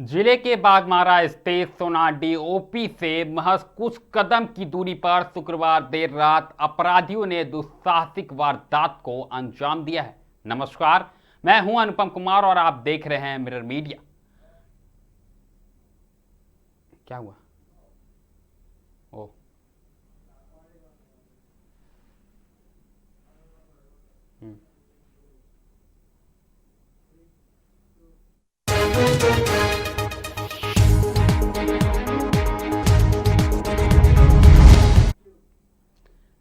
जिले के बागमारा स्थित सोनाडीह ओपी से महज कुछ कदम की दूरी पर शुक्रवार देर रात अपराधियों ने दुस्साहसिक वारदात को अंजाम दिया है। नमस्कार, मैं हूं अनुपम कुमार और आप देख रहे हैं मिरर मीडिया। क्या हुआ? ओ हम्म।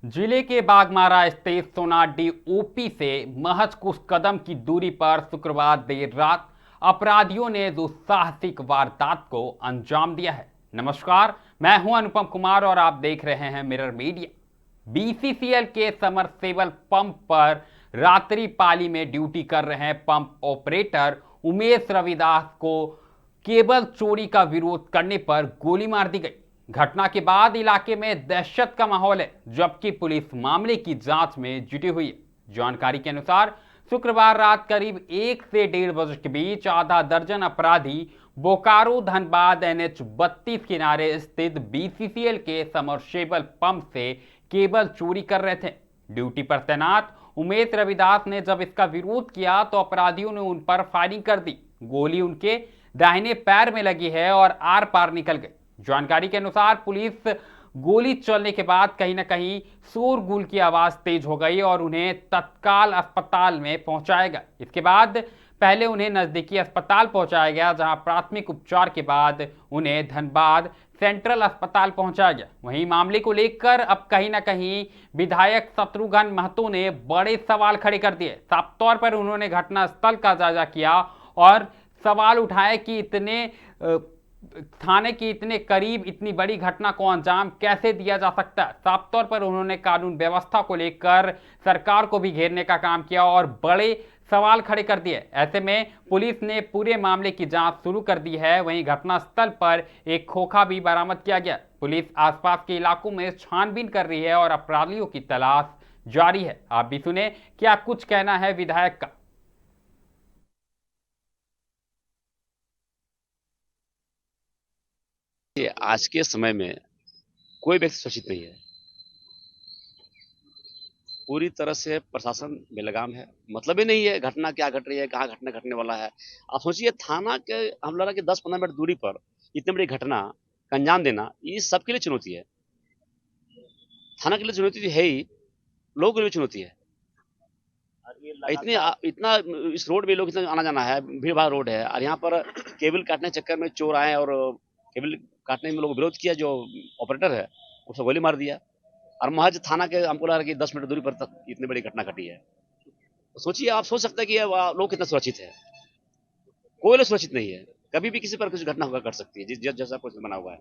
जिले के बागमारा स्थित सोनाडीह ओपी से महज कुछ कदम की दूरी पर शुक्रवार देर रात अपराधियों ने दुस्साहसिक वारदात को अंजाम दिया है। नमस्कार, मैं हूं अनुपम कुमार और आप देख रहे हैं मिरर मीडिया। बीसीसीएल के समरसेबल पंप पर रात्रि पाली में ड्यूटी कर रहे पंप ऑपरेटर उमेश रविदास को केबल चोरी का विरोध करने पर गोली मार दी गई। घटना के बाद इलाके में दहशत का माहौल है, जबकि पुलिस मामले की जांच में जुटी हुई है। जानकारी के अनुसार शुक्रवार रात करीब 1 से 1:30 बजे के बीच आधा दर्जन अपराधी बोकारो धनबाद NH 32 किनारे स्थित बीसीसीएल के समरसेबल पंप से केबल चोरी कर रहे थे। ड्यूटी पर तैनात उमेश रविदास ने जब इसका विरोध किया तो अपराधियों ने उन पर फायरिंग कर दी। गोली उनके दाहिने पैर में लगी है और आर पार निकल गई। जानकारी के अनुसार पुलिस गोली चलने के बाद कहीं ना कहीं शोरगुल की आवाज तेज हो गई और उन्हें तत्काल अस्पताल में पहुंचाया गया। इसके बाद पहले उन्हें नजदीकी अस्पताल पहुंचाया गया, जहां प्राथमिक उपचार के बाद उन्हें धनबाद सेंट्रल अस्पताल पहुंचाया गया। वहीं मामले को लेकर अब कहीं ना कहीं विधायक शत्रुघ्न महतो ने बड़े सवाल खड़े कर दिए। साफ तौर पर उन्होंने घटनास्थल का जायजा किया और सवाल उठाए कि थाने की इतने करीब इतनी बड़ी घटना को अंजाम कैसे दिया जा सकता है। साफ तौर पर उन्होंने कानून व्यवस्था को लेकर सरकार को भी घेरने का काम किया और बड़े सवाल खड़े कर दिए। ऐसे में पुलिस ने पूरे मामले की जांच शुरू कर दी है। वहीं घटनास्थल पर एक खोखा भी बरामद किया गया। पुलिस आसपास के इलाकों में छानबीन कर रही है और अपराधियों की तलाश जारी है। आप भी सुने क्या कुछ कहना है विधायक का। आज के समय में कोई व्यक्ति सुरक्षित नहीं है। पूरी तरह से प्रशासन बेलगाम है। मतलब ही नहीं है घटना क्या घट रही है, कहाँ घटना घटने वाला है। आप सोचिए, थाना के हम लगा कि 10-15 मिनट दूरी पर इतनी बड़ी घटना का अंजाम देना, ये सबके लिए चुनौती है। थाना के लिए चुनौती है ही, लोगों के लिए चुनौती है। इतना इस रोड में लोग इतना आना जाना है, भीड़ भाड़ रोड है, और यहाँ पर केबल काटने के चक्कर में चोर आए और केबल काटने में लोग विरोध किया। जो ऑपरेटर है उसको गोली मार दिया, और महज थाना के हमको लगा कि 10 मिनट दूरी पर तक इतनी बड़ी घटना घटी है। तो सोचिए, आप सोच सकते हैं कि लोग कितना सुरक्षित है। कोई लोग सुरक्षित नहीं है। कभी भी किसी पर कुछ घटना होगा कर सकती है, जिस जैसा कुछ बना हुआ है।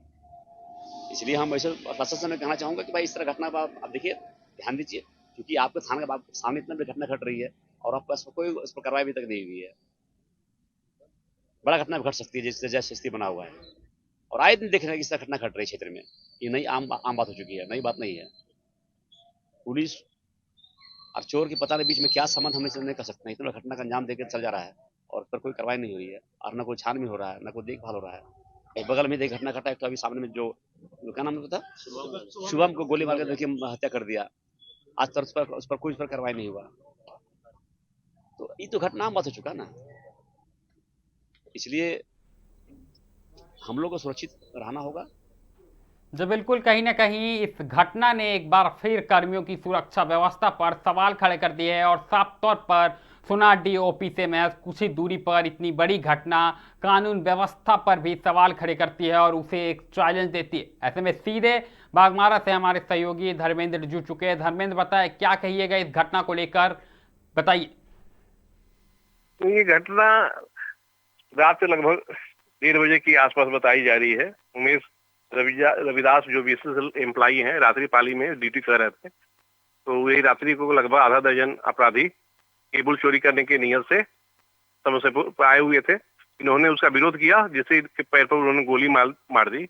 इसलिए हम ऐसे प्रशासन में कहना चाहूंगा कि भाई इस तरह घटना पर आप देखिए, ध्यान दीजिए, क्योंकि आपके थाने के सामने इतना बड़ी घटना घट रही है और आपके पास कोई इस पर कार्रवाई अभी तक नहीं हुई है। बड़ा घटना घट सकती है जैसे जैसे स्थिति बना हुआ है, और आए दिन देख रहे हैं कि इस तरह घटना घट रही है क्षेत्र में। ये नई आम बात हो चुकी है, नई बात नहीं है। पुलिस और चोर के पता नहीं बीच में क्या संबंध हम इसे नहीं कर सकते हैं। इतना घटना का अंजाम देकर चल जा रहा है और पर कोई कार्रवाई नहीं हो रही है, और न कोई छानबीन हो रहा है, न कोई देखभाल हो रहा है। एक बगल में एक घटना घटा है, तो अभी सामने में जो क्या नाम था, शुभम को गोली मार कर देखिए हत्या कर दिया। आज तक उस पर कोई कार्रवाई नहीं हुआ। तो ये तो घटना आम बात हो चुका ना। इसलिए हम लोग को सुरक्षित रहना होगा। जो बिल्कुल कहीं ना कहीं इस घटना ने एक बार फिर कर्मियों की सुरक्षा व्यवस्था पर सवाल खड़े कर दिए हैं और साफ तौर पर सोनाडीह ओपी से महज कुछ ही दूरी पर इतनी बड़ी घटना कानून व्यवस्था पर भी सवाल खड़े करती है और उसे एक चैलेंज देती है। ऐसे में सीधे बागमारा से हमारे सहयोगी धर्मेंद्र जुड़ चुके हैं। धर्मेंद्र, बताए क्या कहिएगा इस घटना को लेकर, बताइए। तो ये घटना रात से लगभग 1:30 बजे की आसपास बताई जा रही है। उमेश रविदास जो बीसीसीएल एम्प्लॉई हैं, रात्रि पाली में ड्यूटी कर रहे थे। तो ये रात्रि को लगभग आधा दर्जन अपराधी केबल चोरी करने की नियत से समस्तीपुर पर आए हुए थे। इन्होंने उसका विरोध किया, जिससे इनके पैर पर उन्होंने गोली मार दी,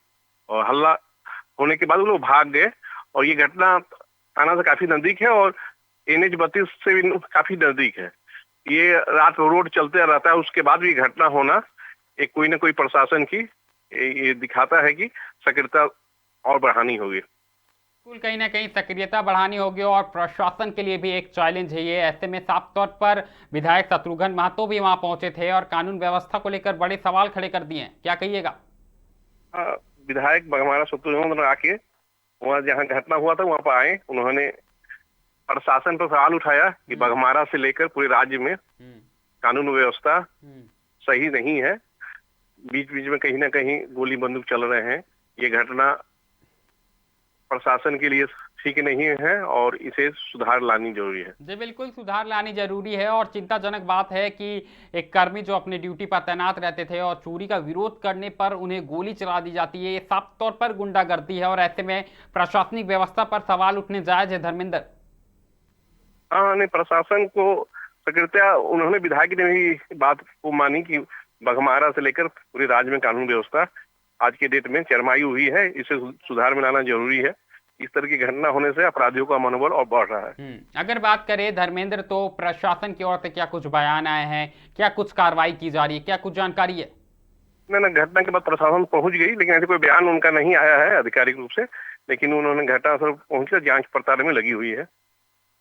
और हल्ला होने के बाद वो लोग भाग गए। और ये घटना थाना से काफी नजदीक है और NH 32 से भी काफी नजदीक है। ये रात रोड चलते रहता है, उसके बाद भी घटना होना एक कोई ना कोई प्रशासन की ये दिखाता है कि सक्रियता और बढ़ानी होगी। बिल्कुल, कहीं ना कहीं सक्रियता बढ़ानी होगी और प्रशासन के लिए भी एक चैलेंज है ये। ऐसे में साफ तौर पर विधायक शत्रुघ्न महतो भी वहां पहुंचे थे और कानून व्यवस्था को लेकर बड़े सवाल खड़े कर दिए हैं, क्या कहिएगा? विधायक हमारा शत्रुघ्न आके वहाँ जहाँ घटना हुआ था वहाँ पर आए, उन्होंने प्रशासन पर सवाल उठाया कि बघमारा से लेकर पूरे राज्य में कानून व्यवस्था सही नहीं है, बीच बीच में कहीं ना कहीं गोली बंदूक चल रहे हैं, ये घटना प्रशासन के लिए ठीक नहीं है और इसे सुधार लानी जरूरी है। जी बिल्कुल, सुधार लानी जरूरी है और चिंताजनक बात है कि एक कर्मी जो अपने ड्यूटी पर तैनात रहते थे और चोरी का विरोध करने पर उन्हें गोली चला दी जाती है, ये साफ तौर पर गुंडागर्दी है और ऐसे में प्रशासनिक व्यवस्था पर सवाल उठने जायज है धर्मेंद्र। हाँ, नहीं, प्रशासन को सक्रियता, उन्होंने विधायक ने भी बात को मानी कि बघमारा से लेकर पूरे राज्य में कानून व्यवस्था आज के डेट में चरमाई हुई है, इसे सुधार में लाना जरूरी है। इस तरह की घटना होने से अपराधियों का मनोबल और बढ़ रहा है। अगर बात करें धर्मेंद्र, तो प्रशासन की ओर से क्या कुछ बयान आए हैं, क्या कुछ कार्रवाई की जा रही है, क्या कुछ जानकारी है? ना घटना के बाद प्रशासन पहुंच गई, लेकिन ऐसे कोई बयान उनका नहीं आया है आधिकारिक रूप से, लेकिन उन्होंने घटनास्थल पहुंचकर जांच पड़ताल में लगी हुई है।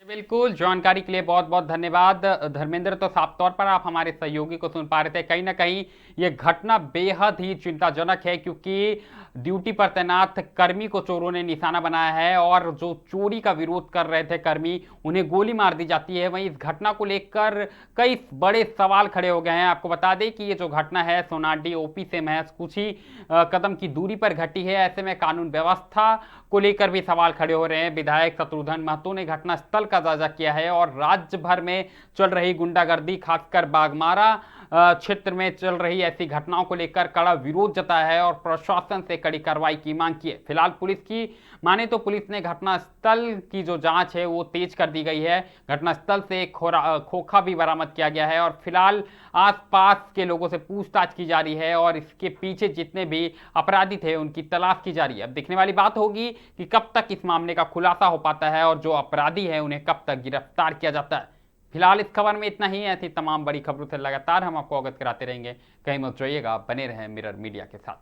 बिल्कुल, जानकारी के लिए बहुत बहुत धन्यवाद धर्मेंद्र। तो साफ तौर पर आप हमारे सहयोगी को सुन पा रहे थे। कहीं ना कहीं ये घटना बेहद ही चिंताजनक है क्योंकि ड्यूटी पर तैनात कर्मी को चोरों ने निशाना बनाया है और जो चोरी का विरोध कर रहे थे कर्मी, उन्हें गोली मार दी जाती है। वहीं इस घटना को लेकर कई बड़े सवाल खड़े हो गए हैं। आपको बता दें कि ये जो घटना है सोनाडीह ओपी से महज कुछ ही कदम की दूरी पर घटी है। ऐसे में कानून व्यवस्था को लेकर भी सवाल खड़े हो रहे हैं। विधायक शत्रुघ्न महतो ने घटनास्थल का जायजा किया है और राज्य भर में चल रही गुंडागर्दी, खासकर बाघमारा क्षेत्र में चल रही ऐसी घटनाओं को लेकर कड़ा विरोध जताया है और प्रशासन से कड़ी कार्रवाई की मांग की है। फिलहाल पुलिस की माने तो पुलिस ने घटनास्थल की जो जांच है वो तेज कर दी गई है। घटनास्थल से एक खोखा भी बरामद किया गया है और फिलहाल आसपास के लोगों से पूछताछ की जा रही है और इसके पीछे जितने भी अपराधी थे उनकी तलाश की जा रही है। अब देखने वाली बात होगी कि कब तक इस मामले का खुलासा हो पाता है और जो अपराधी है उन्हें कब तक गिरफ्तार किया जाता है। फिलहाल इस खबर में इतना ही। ऐसी तमाम बड़ी खबरों से लगातार हम आपको अवगत कराते रहेंगे। कहीं मत जाइएगा, बने रहें मिरर मीडिया के साथ।